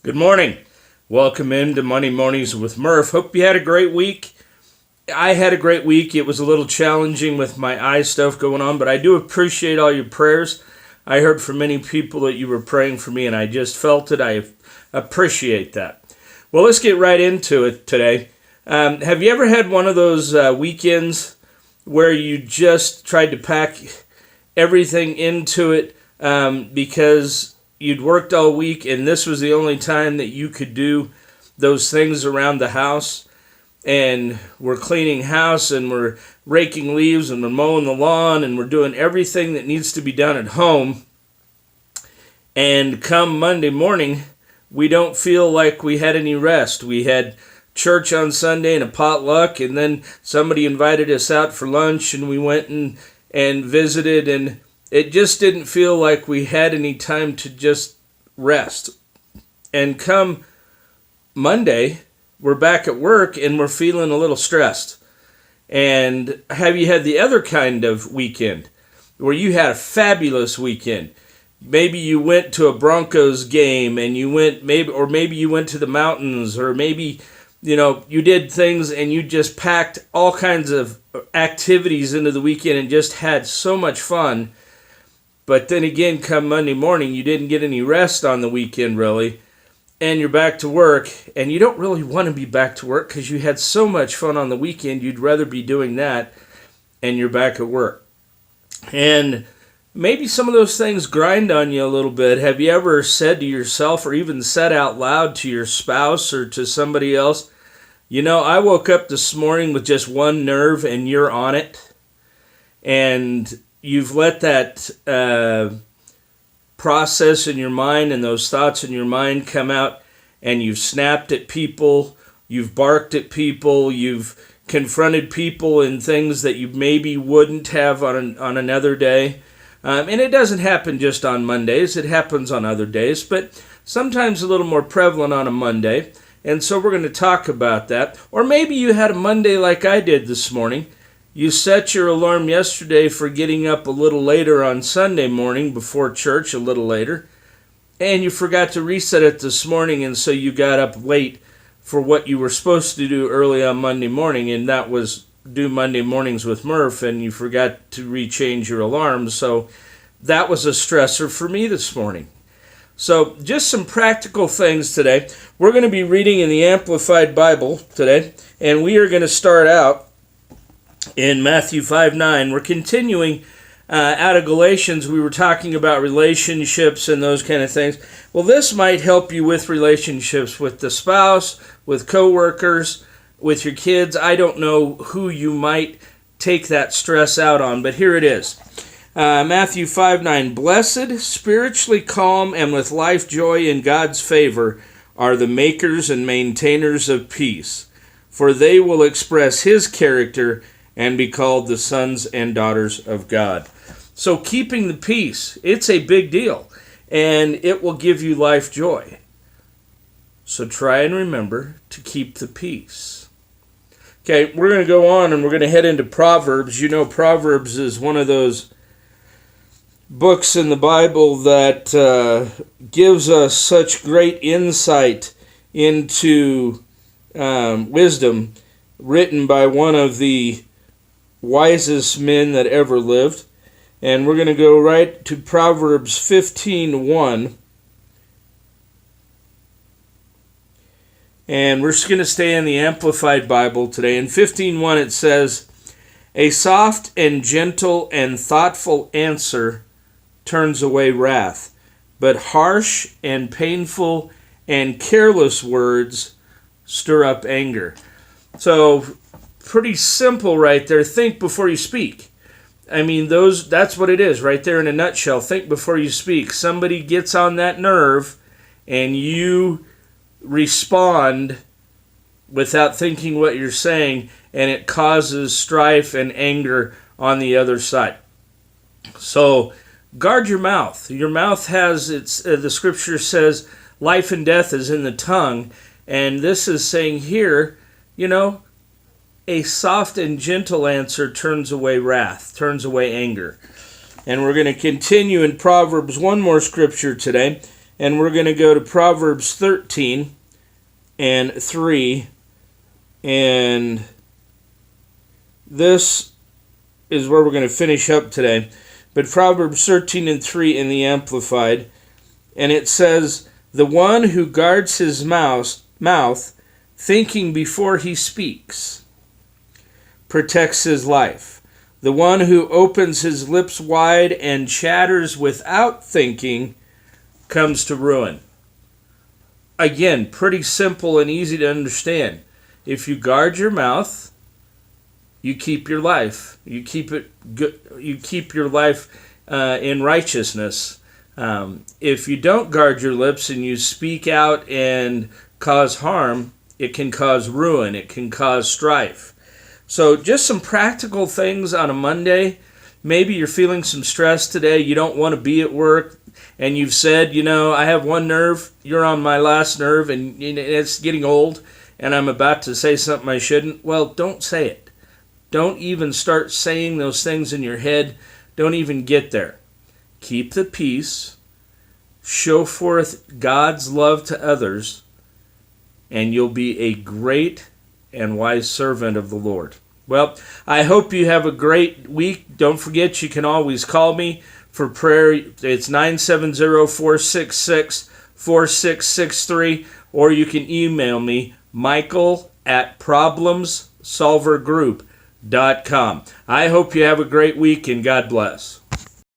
Good morning. Welcome into Monday Mornings with Murph. Hope you had a great week. I had a great week. It was a little challenging with my eye stuff going on, but I do appreciate all your prayers. I heard from many people that you were praying for me, and I just felt it. I appreciate that. Well, let's get right into it today. Have you ever had one of those weekends where you just tried to pack everything into it because you'd worked all week and this was the only time that you could do those things around the house? And we're cleaning house and we're raking leaves and we're mowing the lawn and we're doing everything that needs to be done at home. And come Monday morning, we don't feel like we had any rest. We had church on Sunday and a potluck, and then somebody invited us out for lunch and we went and visited, and it just didn't feel like we had any time to just rest. And come Monday, we're back at work and we're feeling a little stressed. And have you had the other kind of weekend where you had a fabulous weekend? Maybe you went to a Broncos game and maybe you went to the mountains, or maybe you did things and you just packed all kinds of activities into the weekend and just had so much fun. But then again, come Monday morning, you didn't get any rest on the weekend, really, and you're back to work, and you don't really want to be back to work because you had so much fun on the weekend. You'd rather be doing that, and you're back at work. And maybe some of those things grind on you a little bit. Have you ever said to yourself, or even said out loud to your spouse or to somebody else, I woke up this morning with just one nerve and you're on it? And you've let that process in your mind and those thoughts in your mind come out, and you've snapped at people, you've barked at people, you've confronted people in things that you maybe wouldn't have on another day. And it doesn't happen just on Mondays, it happens on other days, but sometimes a little more prevalent on a Monday. And so we're going to talk about that. Or maybe you had a Monday like I did this morning. You set your alarm yesterday for getting up a little later on Sunday morning before church, a little later, and you forgot to reset it this morning, and so you got up late for what you were supposed to do early on Monday morning, and that was do Monday Mornings with Murph, and you forgot to rechange your alarm, so that was a stressor for me this morning. So just some practical things today. We're going to be reading in the Amplified Bible today, and we are going to start out in Matthew 5:9. We're continuing out of Galatians. We were talking about relationships and those kind of things. Well, this might help you with relationships with the spouse, with coworkers, with your kids. I don't know who you might take that stress out on, but here it is. Matthew 5:9. Blessed, spiritually calm, and with life joy in God's favor are the makers and maintainers of peace, for they will express His character and be called the sons and daughters of God. So keeping the peace, it's a big deal, and it will give you life joy. So try and remember to keep the peace. Okay, we're going to go on and we're going to head into Proverbs. Proverbs is one of those books in the Bible that gives us such great insight into wisdom, written by one of the wisest men that ever lived. And we're going to go right to Proverbs 15:1. And we're just going to stay in the Amplified Bible today. In 15:1 it says, "A soft and gentle and thoughtful answer turns away wrath, but harsh and painful and careless words stir up anger." So pretty simple right there. Think before you speak. I mean, that's what it is right there in a nutshell. Think before you speak. Somebody gets on that nerve and you respond without thinking what you're saying, and it causes strife and anger on the other side. So guard your mouth. Your mouth has the scripture says life and death is in the tongue, and this is saying here, a soft and gentle answer turns away wrath, turns away anger. And we're going to continue in Proverbs, one more scripture today. And we're going to go to Proverbs 13 and 3. And this is where we're going to finish up today. But Proverbs 13 and 3 in the Amplified. And it says, "The one who guards his mouth, thinking before he speaks, protects his life. The one who opens his lips wide and chatters without thinking comes to ruin." Again, pretty simple and easy to understand. If you guard your mouth, you keep your life. You keep it good. You keep your life in righteousness. If you don't guard your lips and you speak out and cause harm, it can cause ruin. It can cause strife. So just some practical things on a Monday. Maybe you're feeling some stress today. You don't want to be at work. And you've said, I have one nerve. You're on my last nerve. And it's getting old. And I'm about to say something I shouldn't. Well, don't say it. Don't even start saying those things in your head. Don't even get there. Keep the peace. Show forth God's love to others. And you'll be a great and wise servant of the Lord. Well, I hope you have a great week. Don't forget, you can always call me for prayer. It's 970-466-4663, or you can email me, michael@problemsolvergroup.com. I hope you have a great week, and God bless.